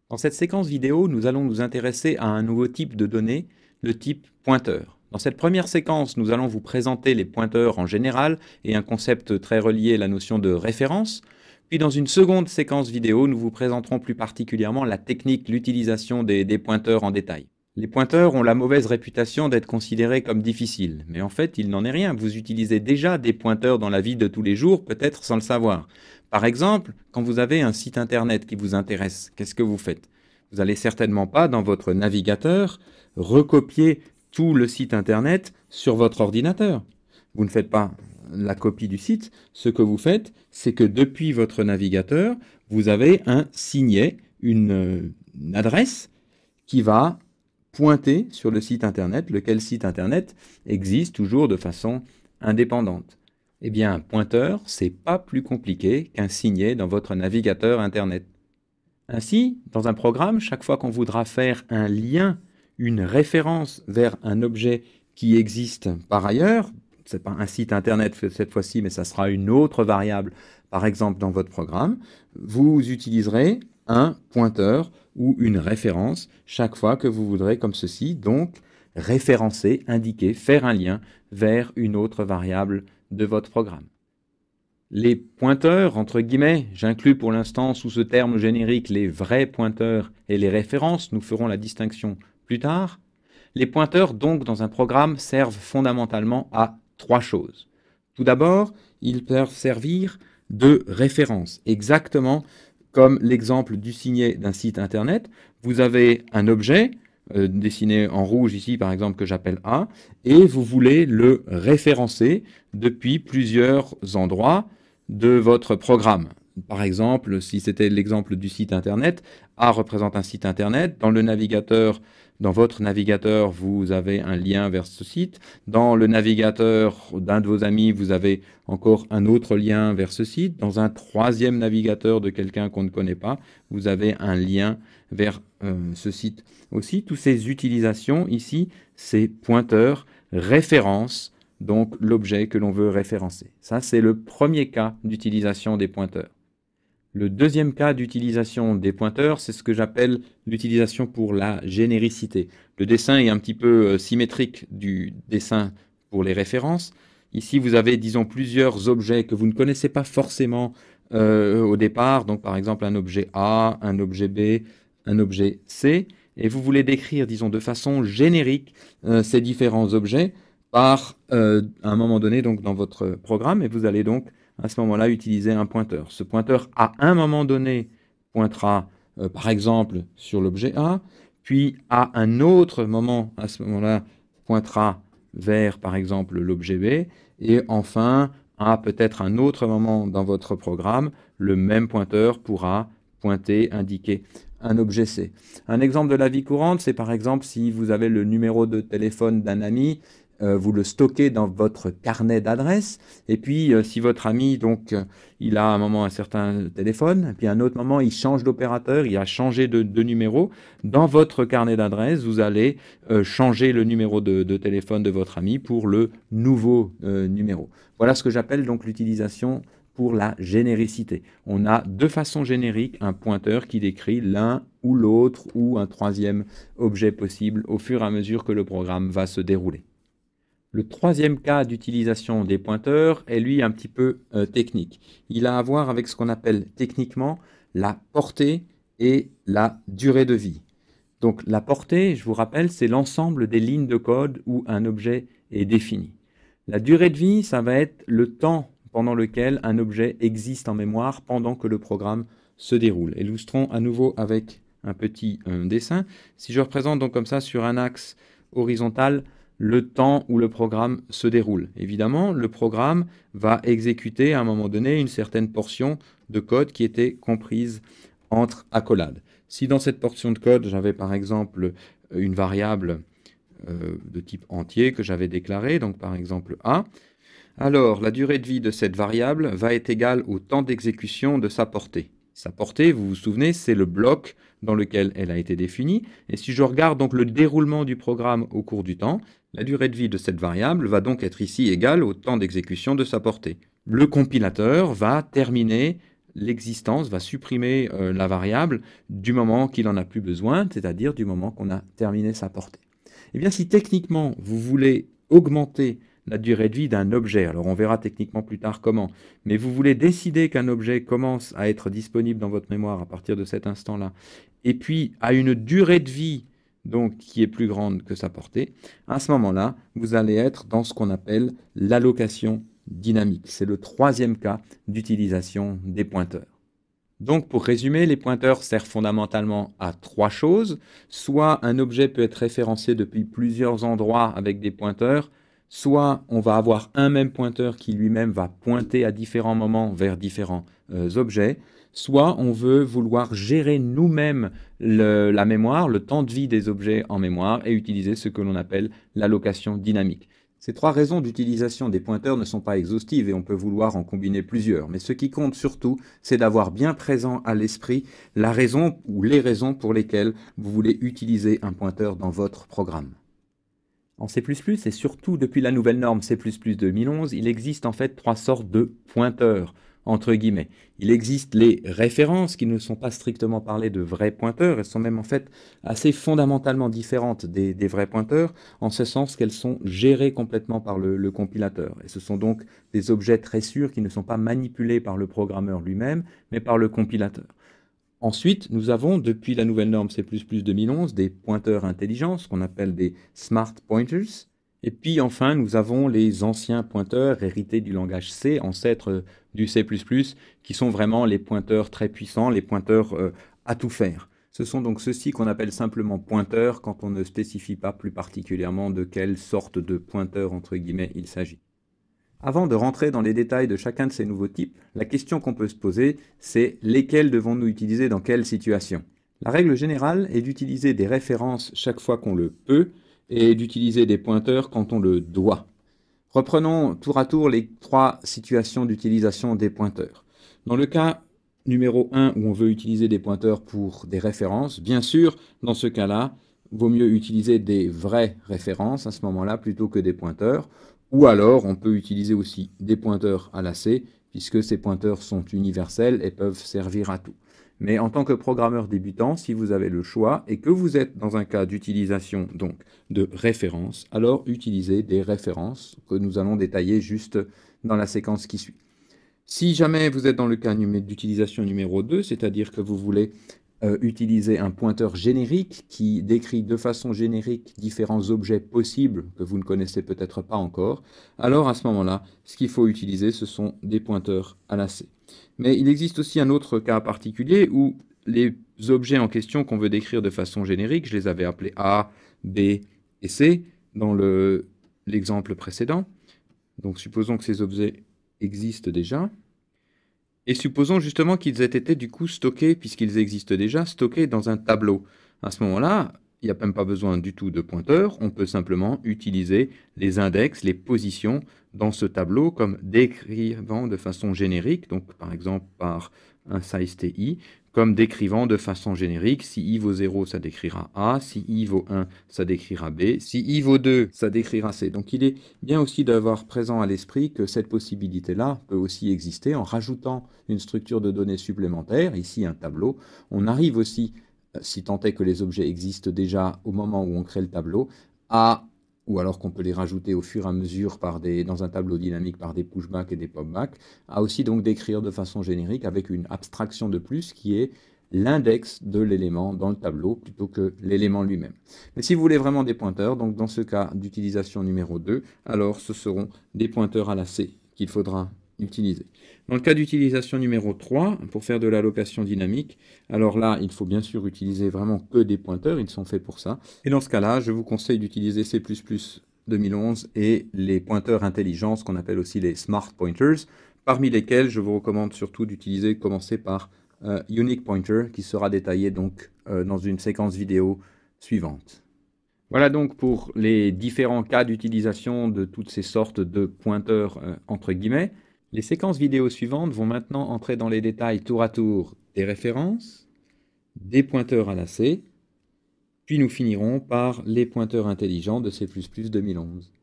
Dans cette séquence vidéo, nous allons nous intéresser à un nouveau type de données, le type pointeur. Dans cette première séquence, nous allons vous présenter les pointeurs en général et un concept très relié à la notion de référence. Puis dans une seconde séquence vidéo, nous vous présenterons plus particulièrement la technique, l'utilisation des pointeurs en détail. Les pointeurs ont la mauvaise réputation d'être considérés comme difficiles, mais en fait, il n'en est rien. Vous utilisez déjà des pointeurs dans la vie de tous les jours, peut-être sans le savoir. Par exemple, quand vous avez un site internet qui vous intéresse, qu'est-ce que vous faites? Vous n'allez certainement pas, dans votre navigateur, recopier tout le site internet sur votre ordinateur. Vous ne faites pas la copie du site. Ce que vous faites, c'est que depuis votre navigateur, vous avez un signet, une adresse qui va pointer sur le site internet, lequel site internet existe toujours de façon indépendante. Eh bien, un pointeur, c'est pas plus compliqué qu'un signet dans votre navigateur internet. Ainsi, dans un programme, chaque fois qu'on voudra faire un lien, une référence vers un objet qui existe par ailleurs, c'est pas un site internet cette fois-ci, mais ça sera une autre variable, par exemple dans votre programme, vous utiliserez un pointeur ou une référence chaque fois que vous voudrez, comme ceci, donc référencer, indiquer, faire un lien vers une autre variable de votre programme. Les pointeurs, entre guillemets, j'inclus pour l'instant sous ce terme générique les vrais pointeurs et les références, nous ferons la distinction plus tard. Les pointeurs, donc, dans un programme, servent fondamentalement à trois choses. Tout d'abord, ils peuvent servir de référence, exactement comme l'exemple du signet d'un site internet. Vous avez un objet, dessiné en rouge ici par exemple que j'appelle A, et vous voulez le référencer depuis plusieurs endroits de votre programme. Par exemple, si c'était l'exemple du site internet, A représente un site internet, dans le navigateur, dans votre navigateur, vous avez un lien vers ce site. Dans le navigateur d'un de vos amis, vous avez encore un autre lien vers ce site. Dans un troisième navigateur de quelqu'un qu'on ne connaît pas, vous avez un lien vers ce site aussi. Toutes ces utilisations ici, ces pointeurs référencent donc l'objet que l'on veut référencer. Ça, c'est le premier cas d'utilisation des pointeurs. Le deuxième cas d'utilisation des pointeurs, c'est ce que j'appelle l'utilisation pour la généricité. Le dessin est un petit peu symétrique du dessin pour les références. Ici, vous avez, disons, plusieurs objets que vous ne connaissez pas forcément au départ. Donc, par exemple, un objet A, un objet B, un objet C. Et vous voulez décrire, disons, de façon générique ces différents objets par à un moment donné donc dans votre programme, et vous allez donc à ce moment-là utiliser un pointeur. Ce pointeur à un moment donné pointera par exemple sur l'objet A, puis à un autre moment à ce moment-là pointera vers par exemple l'objet B, et enfin à peut-être un autre moment dans votre programme, le même pointeur pourra pointer, indiquer un objet C. Un exemple de la vie courante, c'est par exemple si vous avez le numéro de téléphone d'un ami, vous le stockez dans votre carnet d'adresses, et puis si votre ami, donc, il a à un moment un certain téléphone, puis à un autre moment il change d'opérateur, il a changé de numéro, dans votre carnet d'adresses, vous allez changer le numéro de téléphone de votre ami pour le nouveau numéro. Voilà ce que j'appelle donc l'utilisation pour la généricité. On a de façon générique un pointeur qui décrit l'un ou l'autre ou un troisième objet possible au fur et à mesure que le programme va se dérouler. Le troisième cas d'utilisation des pointeurs est lui un petit peu technique. Il a à voir avec ce qu'on appelle techniquement la portée et la durée de vie. Donc la portée, je vous rappelle, c'est l'ensemble des lignes de code où un objet est défini. La durée de vie, ça va être le temps pendant lequel un objet existe en mémoire pendant que le programme se déroule. Illustrons à nouveau avec un petit dessin. Si je représente donc comme ça sur un axe horizontal le temps où le programme se déroule. Évidemment, le programme va exécuter à un moment donné une certaine portion de code qui était comprise entre accolades. Si dans cette portion de code, j'avais par exemple une variable de type entier que j'avais déclarée, donc par exemple A, alors la durée de vie de cette variable va être égale au temps d'exécution de sa portée. Sa portée, vous vous souvenez, c'est le bloc dans lequel elle a été définie. Et si je regarde donc le déroulement du programme au cours du temps, la durée de vie de cette variable va donc être ici égale au temps d'exécution de sa portée. Le compilateur va terminer l'existence, va supprimer la variable du moment qu'il n'en a plus besoin, c'est-à-dire du moment qu'on a terminé sa portée. Eh bien, si techniquement, vous voulez augmenter la durée de vie d'un objet, alors on verra techniquement plus tard comment, mais vous voulez décider qu'un objet commence à être disponible dans votre mémoire à partir de cet instant-là, et puis à une durée de vie donc qui est plus grande que sa portée, à ce moment-là, vous allez être dans ce qu'on appelle l'allocation dynamique. C'est le troisième cas d'utilisation des pointeurs. Donc, pour résumer, les pointeurs servent fondamentalement à trois choses. Soit un objet peut être référencé depuis plusieurs endroits avec des pointeurs, soit on va avoir un même pointeur qui lui-même va pointer à différents moments vers différents objets, soit on veut vouloir gérer nous-mêmes la mémoire, le temps de vie des objets en mémoire et utiliser ce que l'on appelle l'allocation dynamique. Ces trois raisons d'utilisation des pointeurs ne sont pas exhaustives et on peut vouloir en combiner plusieurs, mais ce qui compte surtout, c'est d'avoir bien présent à l'esprit la raison ou les raisons pour lesquelles vous voulez utiliser un pointeur dans votre programme. En C++, et surtout depuis la nouvelle norme C++ 2011, il existe en fait trois sortes de pointeurs, entre guillemets. Il existe les références qui ne sont pas strictement parlées de vrais pointeurs, elles sont même en fait assez fondamentalement différentes des vrais pointeurs, en ce sens qu'elles sont gérées complètement par le compilateur. Et ce sont donc des objets très sûrs qui ne sont pas manipulés par le programmeur lui-même, mais par le compilateur. Ensuite, nous avons, depuis la nouvelle norme C++ 2011, des pointeurs intelligents, ce qu'on appelle des smart pointers. Et puis enfin, nous avons les anciens pointeurs hérités du langage C, ancêtre du C++, qui sont vraiment les pointeurs très puissants, les pointeurs à tout faire. Ce sont donc ceux-ci qu'on appelle simplement pointeurs quand on ne spécifie pas plus particulièrement de quelle sorte de pointeur, entre guillemets, il s'agit. Avant de rentrer dans les détails de chacun de ces nouveaux types, la question qu'on peut se poser, c'est lesquels devons-nous utiliser dans quelle situation? La règle générale est d'utiliser des références chaque fois qu'on le peut et d'utiliser des pointeurs quand on le doit. Reprenons tour à tour les trois situations d'utilisation des pointeurs. Dans le cas numéro 1 où on veut utiliser des pointeurs pour des références, bien sûr, dans ce cas-là, vaut mieux utiliser des vraies références à ce moment-là plutôt que des pointeurs. Ou alors, on peut utiliser aussi des pointeurs à la C, puisque ces pointeurs sont universels et peuvent servir à tout. Mais en tant que programmeur débutant, si vous avez le choix et que vous êtes dans un cas d'utilisation donc de référence, alors utilisez des références que nous allons détailler juste dans la séquence qui suit. Si jamais vous êtes dans le cas d'utilisation numéro 2, c'est-à-dire que vous voulez utiliser un pointeur générique qui décrit de façon générique différents objets possibles que vous ne connaissez peut-être pas encore, alors à ce moment-là, ce qu'il faut utiliser, ce sont des pointeurs à la C. Mais il existe aussi un autre cas particulier où les objets en question qu'on veut décrire de façon générique, je les avais appelés A, B et C dans l'exemple précédent. Donc supposons que ces objets existent déjà. Et supposons justement qu'ils aient été du coup stockés, puisqu'ils existent déjà, stockés dans un tableau. À ce moment-là, il n'y a même pas besoin du tout de pointeur, on peut simplement utiliser les index, les positions dans ce tableau comme décrivant de façon générique, donc par exemple par un size TI, comme décrivant de façon générique, si i vaut 0, ça décrira A, si i vaut 1, ça décrira B, si i vaut 2, ça décrira C. Donc il est bien aussi d'avoir présent à l'esprit que cette possibilité-là peut aussi exister en rajoutant une structure de données supplémentaire, ici un tableau. On arrive aussi, si tant est que les objets existent déjà au moment où on crée le tableau, ou alors qu'on peut les rajouter au fur et à mesure dans un tableau dynamique par des pushbacks et des popbacks, à aussi donc décrire de façon générique avec une abstraction de plus qui est l'index de l'élément dans le tableau plutôt que l'élément lui-même. Mais si vous voulez vraiment des pointeurs, donc dans ce cas d'utilisation numéro 2, alors ce seront des pointeurs à la C qu'il faudra utiliser. Dans le cas d'utilisation numéro 3, pour faire de l'allocation dynamique, alors là, il faut bien sûr utiliser vraiment que des pointeurs, ils sont faits pour ça. Et dans ce cas-là, je vous conseille d'utiliser C++ 2011 et les pointeurs intelligents, ce qu'on appelle aussi les smart pointers, parmi lesquels je vous recommande surtout d'utiliser, commencer par Unique Pointer, qui sera détaillé donc dans une séquence vidéo suivante. Voilà donc pour les différents cas d'utilisation de toutes ces sortes de pointeurs entre guillemets. Les séquences vidéo suivantes vont maintenant entrer dans les détails tour à tour des références, des pointeurs à la C, puis nous finirons par les pointeurs intelligents de C++ 2011.